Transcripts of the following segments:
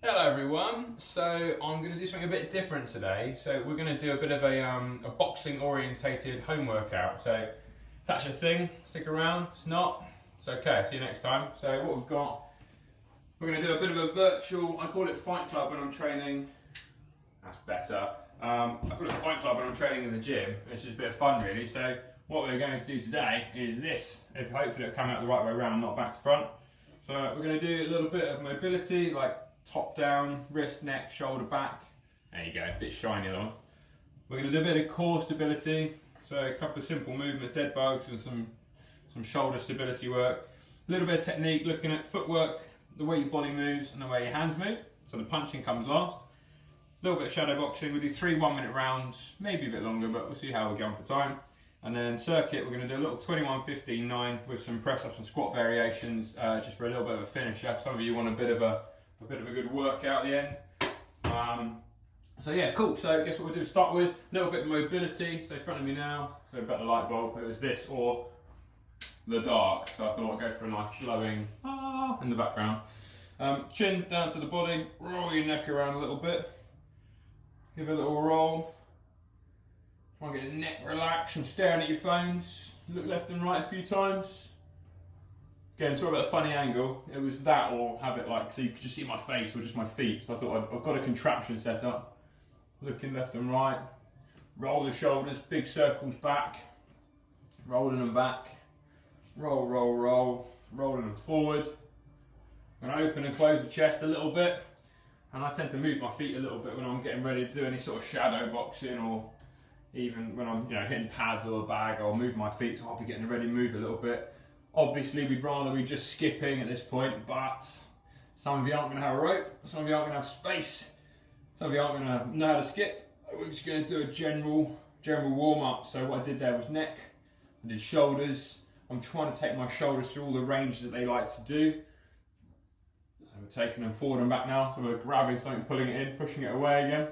Hello everyone, so I'm going to do something a bit different today. So we're going to do a bit of a boxing orientated home workout. So if that's your thing, stick around. If it's not, it's okay, see you next time. So what we've got, we're going to do a bit of a virtual, I call it fight club when I'm training. That's better. I call it fight club when I'm training in the gym. It's just a bit of fun really. So what we're going to do today is this. If hopefully it'll come out the right way around, not back to front. So we're going to do a little bit of mobility, like top down, wrist, neck, shoulder, back. There you go, a bit shiny on. We're going to do a bit of core stability, so a couple of simple movements, dead bugs and some shoulder stability work. A little bit of technique, looking at footwork, the way your body moves and the way your hands move. So the punching comes last. A little bit of shadow boxing, we'll do 3 1-minute rounds, maybe a bit longer, but we'll see how we go on for time. And then circuit, we're going to do a little 21, 15, 9 with some press ups and squat variations, just for a little bit of a finisher. Some of you want a bit of a good workout at the end. So yeah, cool. So I guess what we'll do is start with a little bit of mobility. So in front of me now, so about the light bulb, it was this or the dark. So I thought I'd go for a nice glowing in the background. Chin down to the body, roll your neck around a little bit. Give it a little roll. Try and get your neck relaxed from staring at your phones. Look left and right a few times. Again, talk about a funny angle. It was that or have it like, so you could just see my face or just my feet. So I thought I've got a contraption set up. Looking left and right. Roll the shoulders, big circles back. Rolling them back. Roll, roll, roll. Rolling them forward. I'm going to open and close the chest a little bit. And I tend to move my feet a little bit when I'm getting ready to do any sort of shadow boxing, or even when I'm hitting pads or a bag, I'll move my feet, so I'll be getting ready to move a little bit. Obviously, we'd rather be just skipping at this point, but some of you aren't going to have a rope, some of you aren't going to have space, some of you aren't going to know how to skip. We're just going to do a general warm-up. So what I did there was neck, I did shoulders. I'm trying to take my shoulders through all the ranges that they like to do. So we're taking them forward and back now, so we're grabbing something, pulling it in, pushing it away again.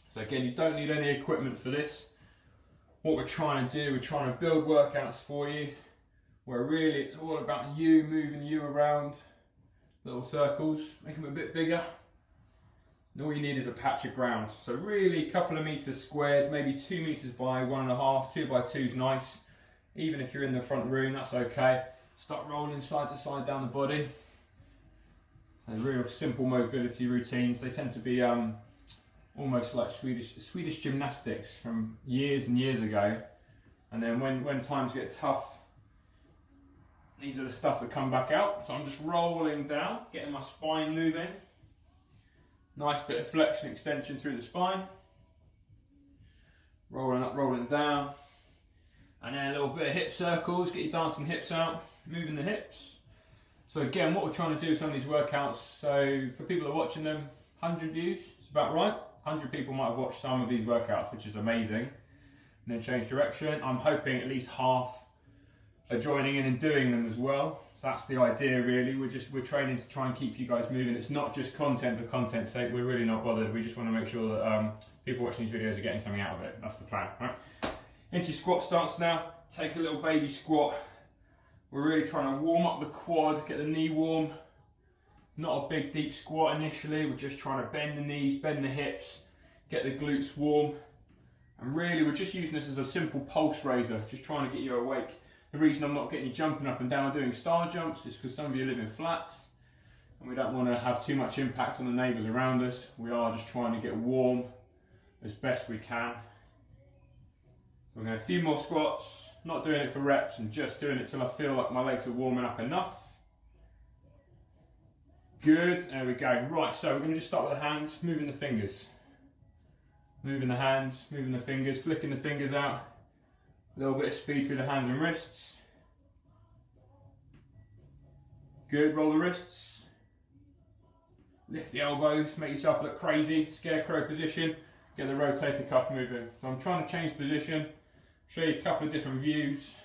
So again, you don't need any equipment for this. What we're trying to do, we're trying to build workouts for you, where really it's all about you, moving you around little circles, make them a bit bigger. And all you need is a patch of ground. So really a couple of meters squared, maybe 2 meters by 1.5, 2 by 2 is nice. Even if you're in the front room, that's okay. Start rolling side to side down the body. So real simple mobility routines. They tend to be almost like Swedish gymnastics from years and years ago. And then when times get tough, these are the stuff that come back out. So I'm just rolling down, getting my spine moving. Nice bit of flexion extension through the spine. Rolling up, rolling down. And then a little bit of hip circles, get your dancing hips out, moving the hips. So again, what we're trying to do with some of these workouts, so for people that are watching them, 100 views, it's about right. 100 people might have watched some of these workouts, which is amazing. And then change direction. I'm hoping at least half are joining in and doing them as well. So that's the idea really. We're training to try and keep you guys moving. It's not just content for content's sake. We're really not bothered. We just want to make sure that people watching these videos are getting something out of it. That's the plan, right? Into squat stance now. Take a little baby squat. We're really trying to warm up the quad, get the knee warm. Not a big deep squat initially. We're just trying to bend the knees, bend the hips, get the glutes warm. And really we're just using this as a simple pulse raiser, just trying to get you awake. The reason I'm not getting you jumping up and down doing star jumps is because some of you live in flats and we don't want to have too much impact on the neighbours around us. We are just trying to get warm as best we can. We're going to a few more squats, not doing it for reps and just doing it till I feel like my legs are warming up enough. Good, there we go. Right, so we're going to just start with the hands, moving the fingers. Moving the hands, moving the fingers, flicking the fingers out. A little bit of speed through the hands and wrists. Good, roll the wrists. Lift the elbows, make yourself look crazy. Scarecrow position, get the rotator cuff moving. So I'm trying to change position, show you a couple of different views.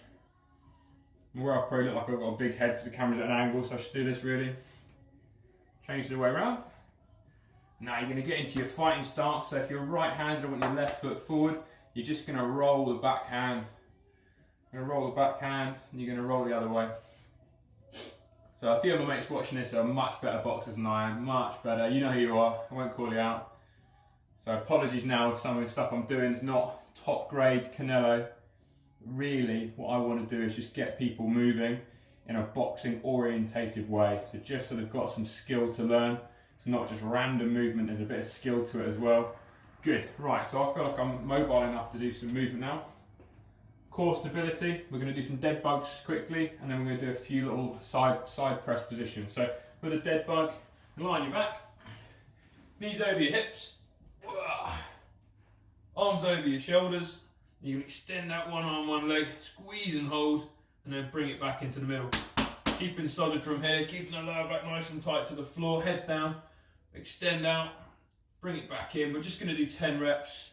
Where I probably look like I've got a big head because the camera's at an angle, so I should do this really. Change the way around. Now you're going to get into your fighting stance. So if you're right-handed, I want your left foot forward. You're just going to roll the back hand. You're going to roll the back hand and you're going to roll the other way. So So a few of my mates watching this are much better boxers than I am, much better. You know who you are, I won't call you out. So apologies now if some of the stuff I'm doing is not top grade Canelo. Really, what I want to do is just get people moving in a boxing orientated way. So just so they've got some skill to learn. It's not just random movement, there's a bit of skill to it as well. Good, right, so I feel like I'm mobile enough to do some movement now. Core stability, we're going to do some dead bugs quickly, and then we're going to do a few little side press positions. So with a dead bug, lie on your back, knees over your hips, arms over your shoulders. You can extend that one arm, one leg, squeeze and hold, and then bring it back into the middle. Keeping solid from here, keeping the lower back nice and tight to the floor, head down, extend out, bring it back in. We're just going to do 10 reps.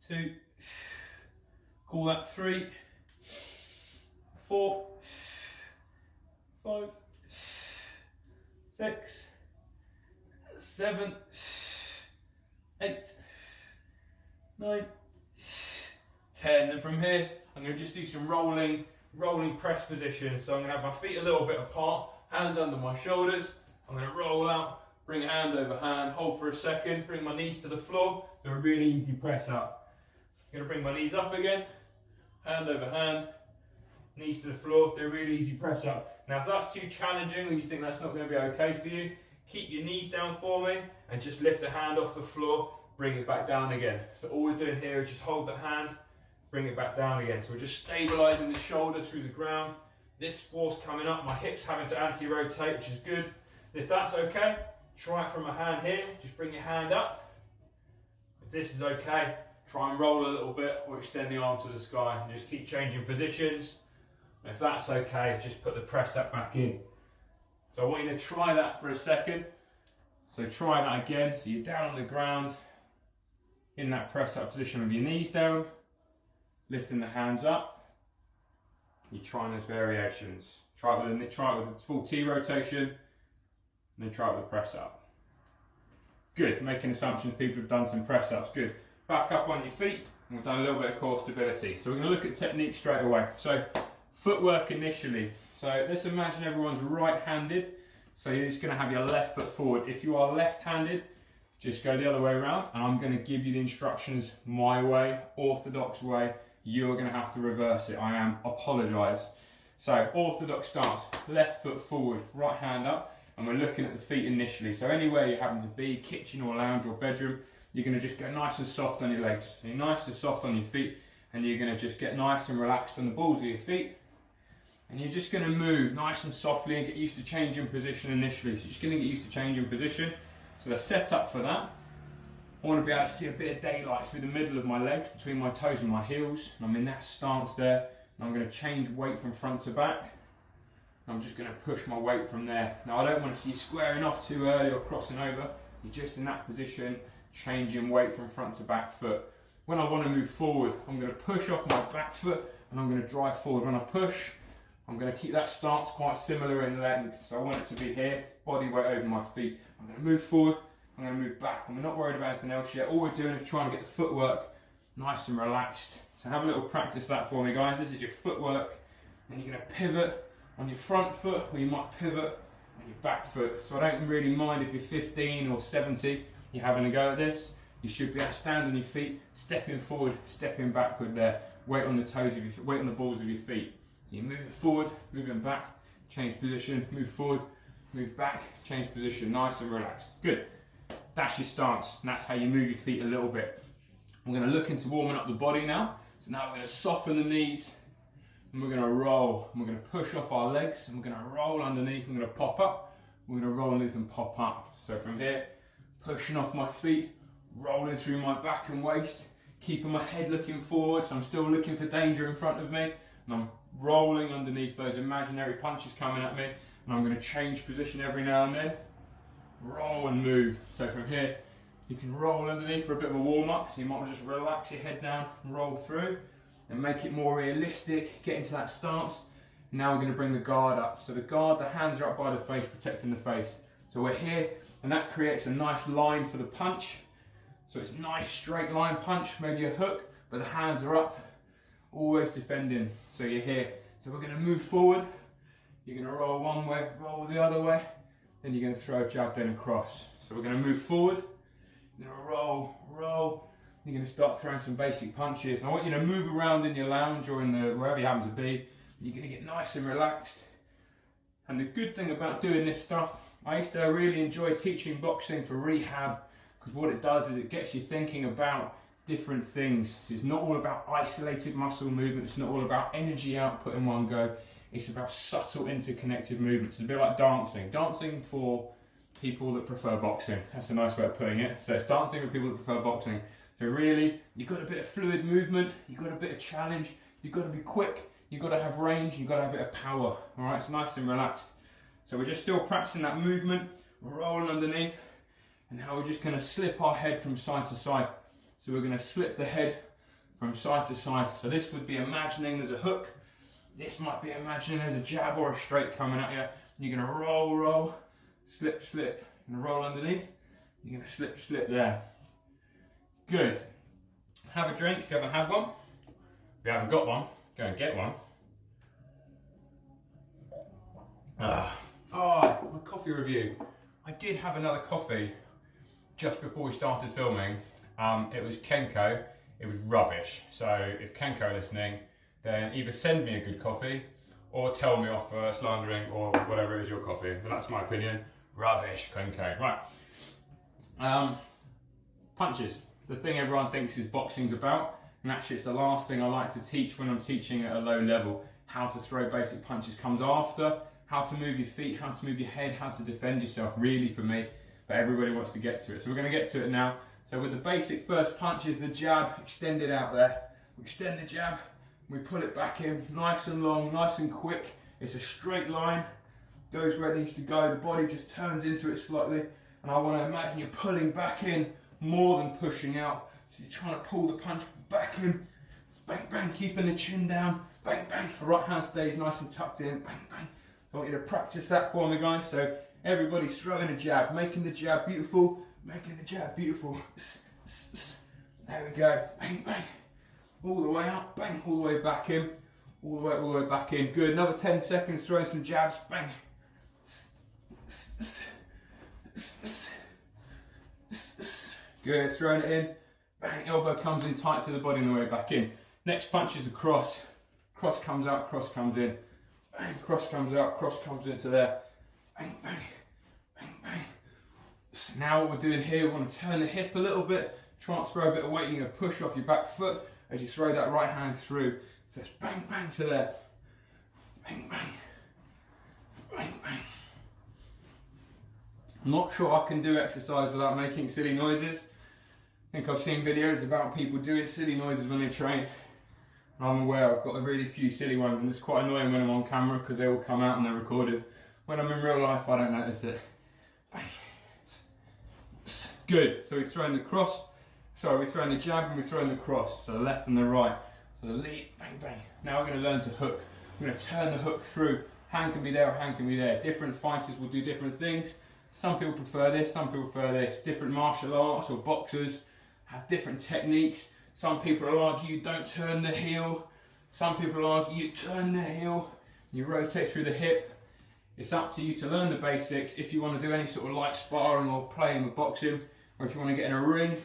2, call that 3, 4, 5, 6, 7, 8, 9, 10. And from here, I'm going to just do some rolling press positions. So I'm going to have my feet a little bit apart, hands under my shoulders. I'm going to roll out, bring hand over hand, hold for a second, bring my knees to the floor, do a really easy press up. I'm going to bring my knees up again, hand over hand, knees to the floor, do a really easy press up. Now if that's too challenging or you think that's not going to be okay for you, keep your knees down for me and just lift the hand off the floor, bring it back down again. So all we're doing here is just hold the hand, bring it back down again. So we're just stabilising the shoulder through the ground. This force coming up, my hips having to anti-rotate, which is good. If that's okay, try it from a hand here. Just bring your hand up. If this is okay, try and roll a little bit or extend the arm to the sky and just keep changing positions. And if that's okay, just put the press up back in. So I want you to try that for a second. So try that again. So you're down on the ground in that press up position with your knees down, lifting the hands up. You're trying those variations. Try it with a full T rotation, and then try it with the press up. Good, making assumptions people have done some press ups. Good. Back up on your feet, and we've done a little bit of core stability. So we're going to look at technique straight away. So footwork initially. So let's imagine everyone's right-handed. So you're just going to have your left foot forward. If you are left-handed, just go the other way around, and I'm going to give you the instructions my way, orthodox way. You're going to have to reverse it. I apologise. So orthodox stance, left foot forward, right hand up, and we're looking at the feet initially. So anywhere you happen to be, kitchen or lounge or bedroom, you're going to just go nice and soft on your legs. So you're nice and soft on your feet, and you're going to just get nice and relaxed on the balls of your feet. And you're just going to move nice and softly and get used to changing position initially. So you're just going to get used to changing position. So the setup for that, I want to be able to see a bit of daylight through the middle of my legs, between my toes and my heels. And I'm in that stance there. And I'm going to change weight from front to back. I'm just going to push my weight from there. Now I don't want to see you squaring off too early or crossing over. You're just in that position, changing weight from front to back foot. When I want to move forward, I'm going to push off my back foot and I'm going to drive forward. When I push, I'm going to keep that stance quite similar in length. So I want it to be here, body weight over my feet. I'm going to move forward, I'm going to move back. And we're not worried about anything else yet. All we're doing is trying to get the footwork nice and relaxed. So have a little practice that for me, guys. This is your footwork. And you're going to pivot on your front foot, or you might pivot on your back foot. So I don't really mind if you're 15 or 70, you're having a go at this. You should be able to stand on your feet, stepping forward, stepping backward there. Weight on the toes of your feet, weight on the balls of your feet. So you're moving forward, moving back, change position, move forward, move back, change position, nice and relaxed. Good. That's your stance, and that's how you move your feet a little bit. We're going to look into warming up the body now. So now we're going to soften the knees, and we're going to roll. And we're going to push off our legs, and we're going to roll underneath. I'm going to pop up. We're going to roll underneath and pop up. So from here, pushing off my feet, rolling through my back and waist, keeping my head looking forward, so I'm still looking for danger in front of me, and I'm rolling underneath those imaginary punches coming at me, and I'm going to change position every now and then, roll and move. So from here, you can roll underneath for a bit of a warm-up, so you might just relax your head down, roll through, and make it more realistic, get into that stance. Now we're going to bring the guard up. So the guard, the hands are up by the face, protecting the face. So we're here, and that creates a nice line for the punch. So it's a nice straight line punch, maybe a hook, but the hands are up, always defending. So you're here. So we're going to move forward, You're going to roll one way, roll the other way, then you're going to throw a jab, then across. So we're going to move forward, you're going to roll, roll, you're going to start throwing some basic punches. I want you to move around in your lounge or in the wherever you happen to be. You're going to get nice and relaxed. And the good thing about doing this stuff, I used to really enjoy teaching boxing for rehab, because what it does is it gets you thinking about different things. So it's not all about isolated muscle movement, it's not all about energy output in one go, it's about subtle interconnected movements. It's a bit like dancing. Dancing for people that prefer boxing. That's a nice way of putting it. So it's dancing for people that prefer boxing. So really, you've got a bit of fluid movement, you've got a bit of challenge, you've got to be quick, you've got to have range, you've got to have a bit of power. All right, it's nice and relaxed. So we're just still practicing that movement, rolling underneath, and now we're just going to slip our head from side to side. So we're going to slip the head from side to side. So this would be imagining there's a hook. This might be imagining there's a jab or a straight coming at you. You're going to roll, roll, slip, slip, and roll underneath. You're going to slip, slip there. Good. Have a drink if you haven't had one. If you haven't got one, go and get one. My coffee review. I did have another coffee just before we started filming. It was Kenko. It was rubbish. So if Kenko are listening, then either send me a good coffee or tell me off for slandering or whatever is your coffee. But that's my opinion. Rubbish, Kenko. Right. Punches. The thing everyone thinks is boxing's about, and actually it's the last thing I like to teach when I'm teaching at a low level. How to throw basic punches comes after. How to move your feet, how to move your head, how to defend yourself, really for me. But everybody wants to get to it. So we're going to get to it now. So with the basic first punch is the jab, extended out there. We extend the jab, we pull it back in, nice and long, nice and quick. It's a straight line, goes where it needs to go. The body just turns into it slightly. And I want to imagine you're pulling back in more than pushing out. So you're trying to pull the punch back in, bang, bang, keeping the chin down, bang, bang. The right hand stays nice and tucked in, bang, bang. I want you to practice that for me, guys. So everybody's throwing a jab, making the jab beautiful, making the jab beautiful. There we go, bang, bang. All the way out, bang, all the way back in, all the way back in. Good, another 10 seconds, throwing some jabs, bang. Good, throwing it in, bang, elbow comes in tight to the body on the way back in. Next punch is a cross. Cross comes out, cross comes in. Bang, cross comes out, cross comes into there. Bang, bang, bang, bang. So now what we're doing here, we want to turn the hip a little bit, transfer a bit of weight, you're going to push off your back foot as you throw that right hand through. So it's bang, bang to there. Bang, bang. Bang, bang. I'm not sure I can do exercise without making silly noises. I think I've seen videos about people doing silly noises when they train. I'm aware I've got a really few silly ones, and it's quite annoying when I'm on camera because they all come out and they're recorded. When I'm in real life, I don't notice it. Bang. Good. So we're throwing the cross. Sorry, we're throwing the jab and we're throwing the cross. So the left and the right. So the lead, bang, bang. Now we're going to learn to hook. We're going to turn the hook through. Hand can be there or hand can be there. Different fighters will do different things. Some people prefer this, some people prefer this. Different martial arts or boxers have different techniques. Some people will argue you don't turn the heel. Some people will argue you turn the heel. You rotate through the hip. It's up to you to learn the basics. If you want to do any sort of light sparring or playing with boxing, or if you want to get in a ring,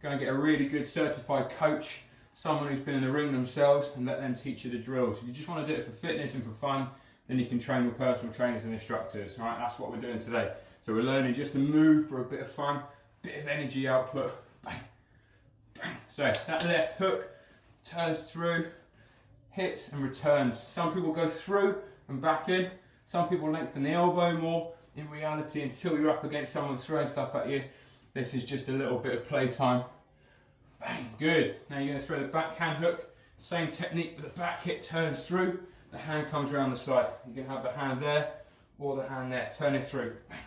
go and get a really good certified coach, someone who's been in the ring themselves, and let them teach you the drills. If you just want to do it for fitness and for fun, then you can train with personal trainers and instructors. All right, that's what we're doing today. So we're learning just to move for a bit of fun, bit of energy output. Bang, bang. So that left hook turns through, hits and returns. Some people go through and back in. Some people lengthen the elbow more. In reality, until you're up against someone throwing stuff at you, this is just a little bit of playtime. Bang, good. Now you're going to throw the backhand hook. Same technique, but the back hit turns through. The hand comes around the side. You can have the hand there or the hand there. Turn it through. Bang.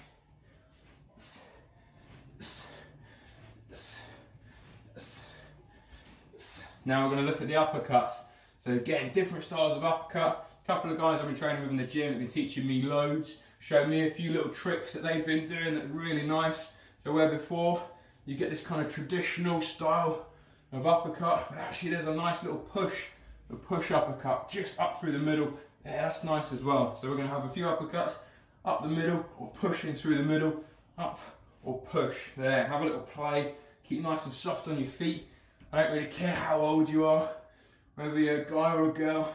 Now we're going to look at the uppercuts. So again, different styles of uppercut. A couple of guys I've been training with in the gym have been teaching me loads, showing me a few little tricks that they've been doing that are really nice. So where before you get this kind of traditional style of uppercut, but actually there's a nice little push, a push uppercut just up through the middle, Yeah, that's nice as well. So we're going to have a few uppercuts, up the middle, or pushing through the middle, up or push. There, have a little play. Keep nice and soft on your feet. I don't really care how old you are, whether you're a guy or a girl.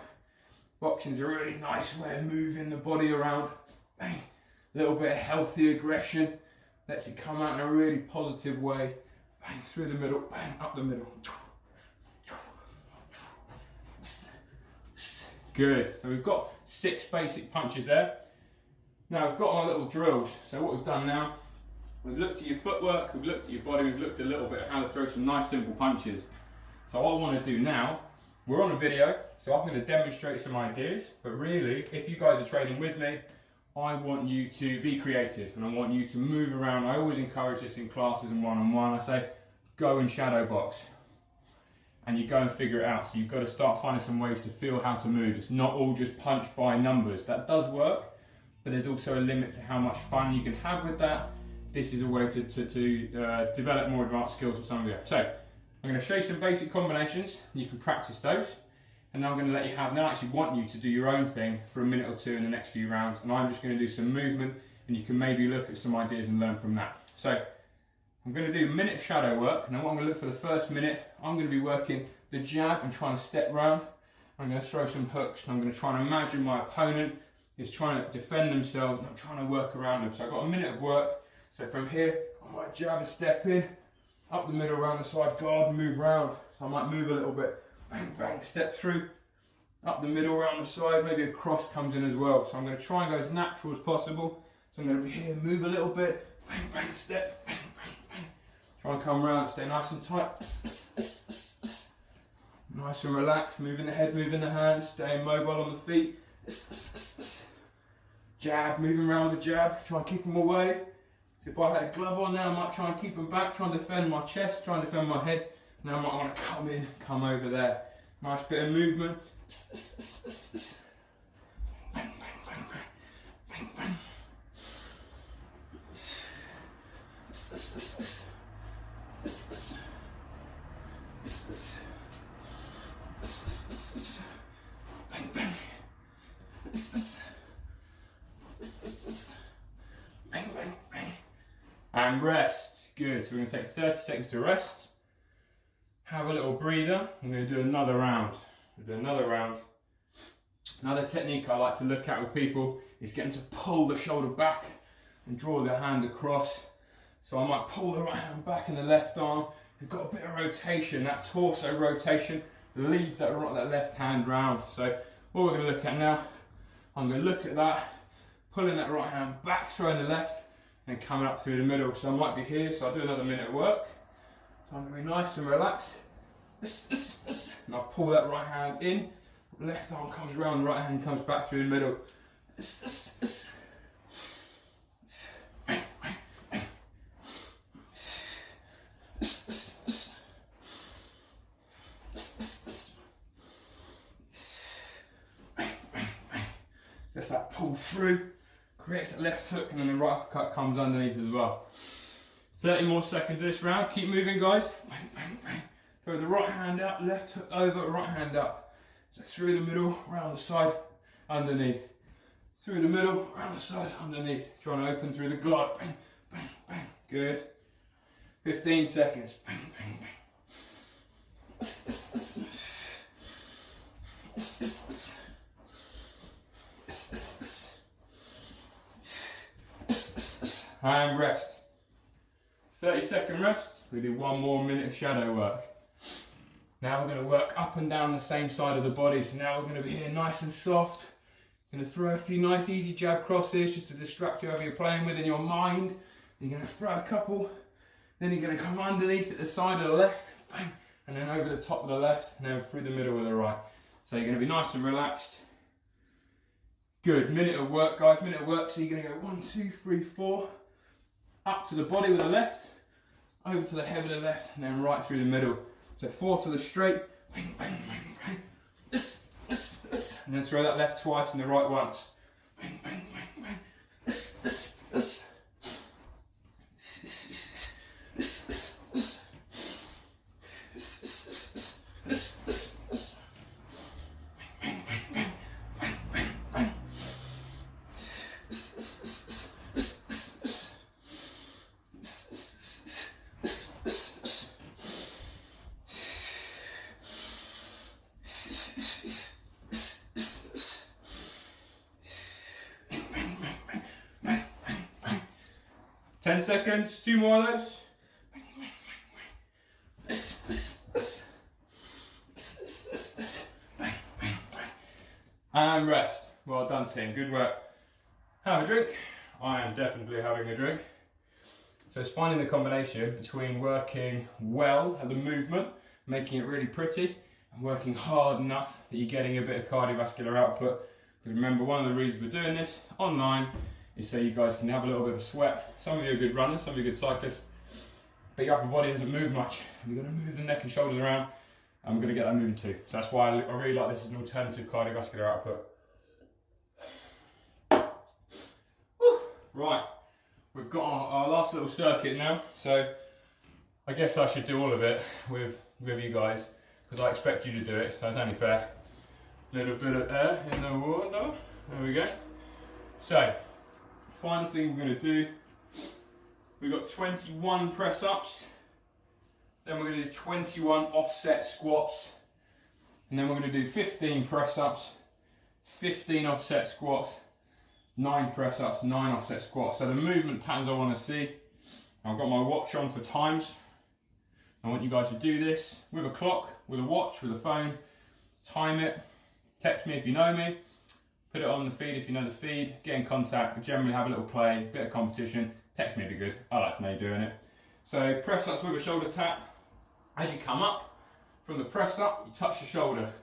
Boxing's a really nice way of moving the body around. Bang. A little bit of healthy aggression. Lets it come out in a really positive way. Bang, through the middle, bang, up the middle. Good. So we've got 6 basic punches there. Now we've got our little drills. So what we've done now, we've looked at your footwork, we've looked at your body, we've looked a little bit at how to throw some nice simple punches. So what I want to do now, we're on a video, so I'm going to demonstrate some ideas, but really, if you guys are training with me, I want you to be creative and I want you to move around. I always encourage this in classes and one-on-one. I say, go and shadow box. And you go and figure it out. So you've got to start finding some ways to feel how to move. It's not all just punch by numbers. That does work, but there's also a limit to how much fun you can have with that. This is a way to develop more advanced skills for some of you. So I'm going to show you some basic combinations. You can practice those. And I'm going to let you have, now I actually want you to do your own thing for a minute or two in the next few rounds. And I'm just going to do some movement and you can maybe look at some ideas and learn from that. So I'm going to do a minute of shadow work. Now what I'm going to look for the first minute, I'm going to be working the jab and trying to step round. I'm going to throw some hooks and I'm going to try and imagine my opponent is trying to defend themselves and I'm trying to work around them. So I've got a minute of work. So from here, I might jab and step in, up the middle, around the side, guard and move round. So I might move a little bit, bang, bang, step through, up the middle, around the side, maybe a cross comes in as well. So I'm going to try and go as natural as possible. So I'm going to be here, move a little bit, bang, bang, step, bang, bang, bang. Try and come around, stay nice and tight. Nice and relaxed, moving the head, moving the hands, staying mobile on the feet. Jab, moving around with the jab, try and keep them away. So if I had a glove on there, I might try and keep them back, try and defend my chest, try and defend my head. Now I might want to come in, come over there. Nice bit of movement. Bang, bang, bang, bang, bang, bang. Bang, bang. Bang, bang, bang. And rest. Good. So we're going to take 30 seconds to rest. Have a little breather. I'm going to do another round. We'll do another round. Another technique I like to look at with people is get them to pull the shoulder back and draw their hand across. So I might pull the right hand back and the left arm. We've got a bit of rotation, that torso rotation leads that left hand round. So what we're going to look at now, I'm going to look at that, pulling that right hand back, throwing the left, and coming up through the middle. So I might be here, so I'll do another minute of work. So I'm going to be nice and relaxed. And I'll pull that right hand in, left arm comes around, right hand comes back through the middle. Just that pull through, creates a left hook and then the right uppercut comes underneath as well. 30 more seconds of this round, keep moving guys. Bang, bang, bang. Throw the right hand up, left hook over, right hand up. So through the middle, round the side, underneath. Through the middle, round the side, underneath. Trying to open through the glide. Bang, bang, bang. Good. 15 seconds. Bang, bang, bang. And rest. 30-second rest. We do one more minute of shadow work. Now we're going to work up and down the same side of the body. So now we're going to be here nice and soft. Going to throw a few nice easy jab crosses just to distract whoever you're playing with in your mind. You're going to throw a couple. Then you're going to come underneath at the side of the left. Bang. And then over the top of the left. And then through the middle with the right. So you're going to be nice and relaxed. Good. Minute of work guys. Minute of work. So you're going to go 1, 2, 3, 4. Up to the body with the left. Over to the head with the left. And then right through the middle. So 4 to the straight, bang, bang, bang, bang. And then throw that left twice and the right once. Bang, bang, bang, bang. Bang, bang, bang, bang, bang, bang. 10 seconds, 2 more of those. And rest. Well done, team. Good work. Have a drink. I am definitely having a drink. So it's finding the combination between working well at the movement, making it really pretty, and working hard enough that you're getting a bit of cardiovascular output. Because remember, one of the reasons we're doing this online is so you guys can have a little bit of a sweat. Some of you are good runners, some of you are good cyclists, but your upper body doesn't move much. You're going to move the neck and shoulders around, and we're going to get that moving too. So that's why I really like this as an alternative cardiovascular output. Woo. Right, we've got our last little circuit now, so I guess I should do all of it with you guys, because I expect you to do it, so it's only fair. Little bit of air in the water, there we go. So, final thing we're going to do, we've got 21 press ups, then we're going to do 21 offset squats, and then we're going to do 15 press ups, 15 offset squats, 9 press ups, 9 offset squats. So the movement patterns I want to see. I've got my watch on for times. I want you guys to do this with a clock, with a watch, with a phone, time it, text me if you know me, put it on the feed if you know the feed, get in contact, but generally have a little play, bit of competition, text me would be good, I like to know you're doing it. So press ups with a shoulder tap. As you come up from the press up, you touch the shoulder,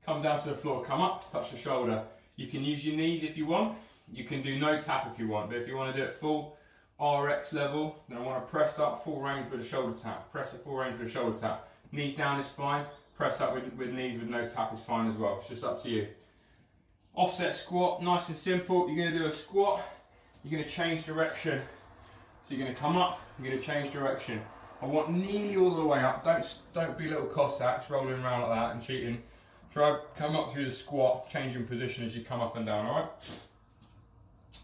come down to the floor, come up, touch the shoulder. You can use your knees if you want, you can do no tap if you want, but if you want to do it full RX level, then I want to press up full range with a shoulder tap, press it full range with a shoulder tap. Knees down is fine, press up with knees with no tap is fine as well, it's just up to you. Offset squat, nice and simple. You're going to do a squat, you're going to change direction. So you're going to come up, you're going to change direction. I want nearly all the way up, don't be little Cossacks rolling around like that and cheating. Try come up through the squat, changing position as you come up and down, alright?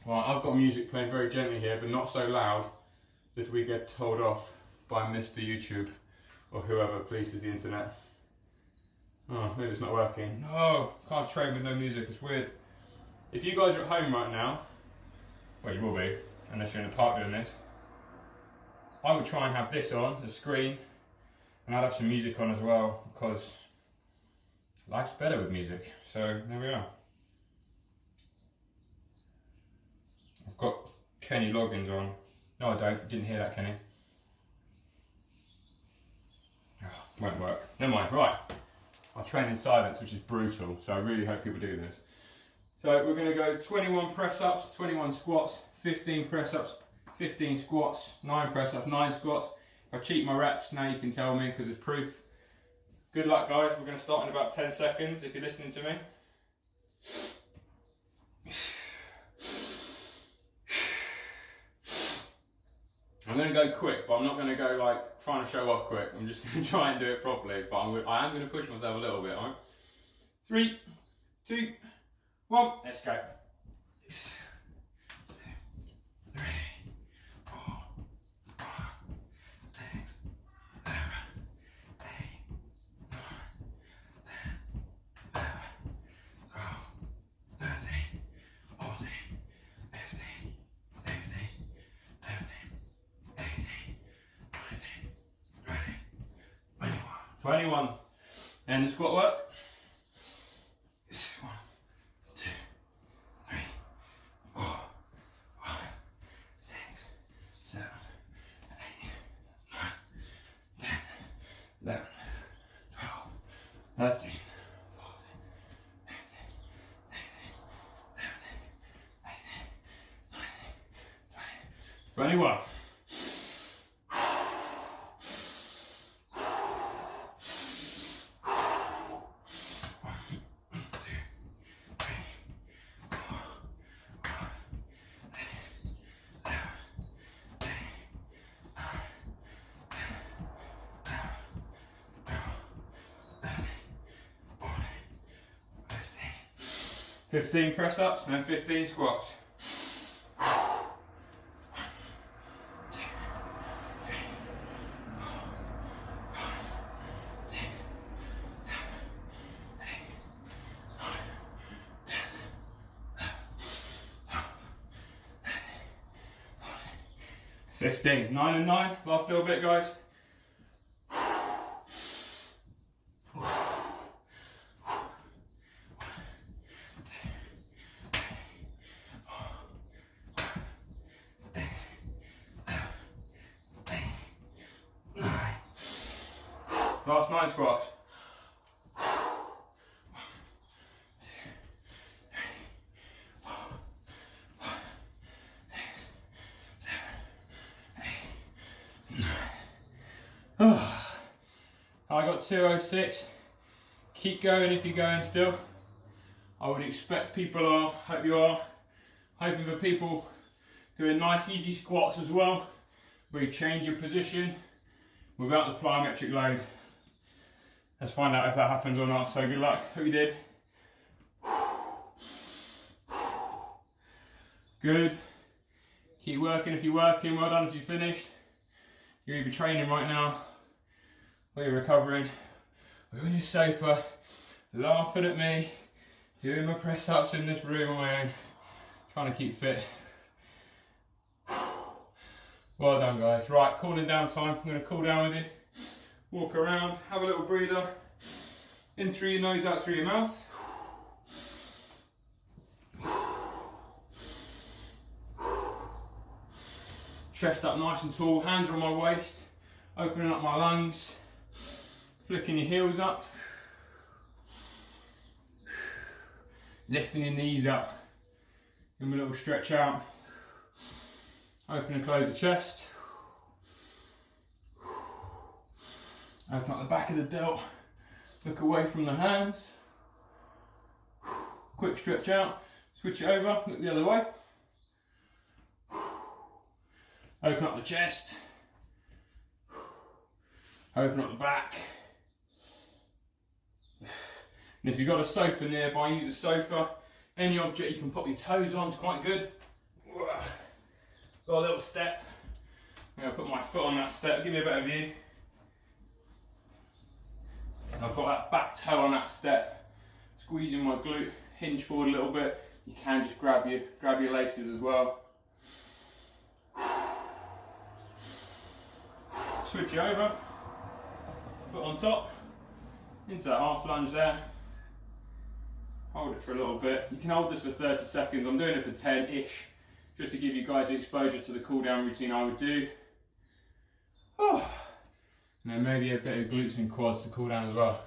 Right, I've got music playing very gently here, but not so loud that we get told off by Mr. YouTube or whoever polices the internet. Oh, maybe it's not working. No, can't train with no music, it's weird. If you guys are at home right now, well you will be, unless you're in the park doing this, I would try and have this on, the screen, and I'd have some music on as well, because life's better with music. So, there we are. I've got Kenny Loggins on. No I don't, didn't hear that Kenny. Oh, won't work. Never mind, right. I train in silence, which is brutal, so I really hope people do this. So we're going to go 21 press ups, 21 squats, 15 press ups, 15 squats, 9 press ups, 9 squats. If I cheat my reps, now you can tell me because it's proof. Good luck guys, we're going to start in about 10 seconds if you're listening to me. I'm going to go quick, but I'm not going to go like trying to show off quick. I'm just going to try and do it properly, but I am going to push myself a little bit, alright? 3, 2, 1, let's go. 3, 4, 5, 6, 7, 8, 9, 10, 11, 12, 13, 14, 15, 16, 17, 18, 19, 20, 21. And the squat work. 1, 2, 3, 4, 5, 6, 7, 8, 9, 10, 11, 12, 13, 14, 15, 16, 17, 18, 19, 20, 21. Fifteen press ups and then 15 squats. 1, 2, 3, 4, 5, 6, 7, 8, 9, 10, 11, 12, 13, 14, 15, 16, 17, 18, 19, 20, 21. 15. 9 and 9. Last little bit, guys. Last 9 squats. I got 206. Keep going if you're going still. I would expect people are, hope you are. Hoping for people doing nice easy squats as well, where you change your position without the plyometric load. Let's find out if that happens or not. So good luck, hope you did. Good. Keep working if you're working, well done if you finished. You're either training right now, or you're recovering, or you're on your sofa, laughing at me, doing my press ups in this room on my own, trying to keep fit. Well done guys. Right, cooling down time. I'm going to cool down with you. Walk around, have a little breather. In through your nose, out through your mouth. Chest up nice and tall, hands are on my waist, opening up my lungs, flicking your heels up, lifting your knees up. Give them a little stretch out. Open and close the chest. Open up the back of the delt. Look away from the hands. Quick stretch out. Switch it over. Look the other way. Open up the chest. Open up the back. And if you've got a sofa nearby, use a sofa. Any object you can pop your toes on is quite good. Got a little step. I'm going to put my foot on that step, give me a better view. And I've got that back toe on that step. Squeezing my glute, hinge forward a little bit. You can just grab your laces as well. Switch it over. Foot on top. Into that half lunge there. Hold it for a little bit. You can hold this for 30 seconds. I'm doing it for 10-ish. Just to give you guys the exposure to the cool down routine I would do. Oh. And then maybe a bit of glutes and quads to cool down as well.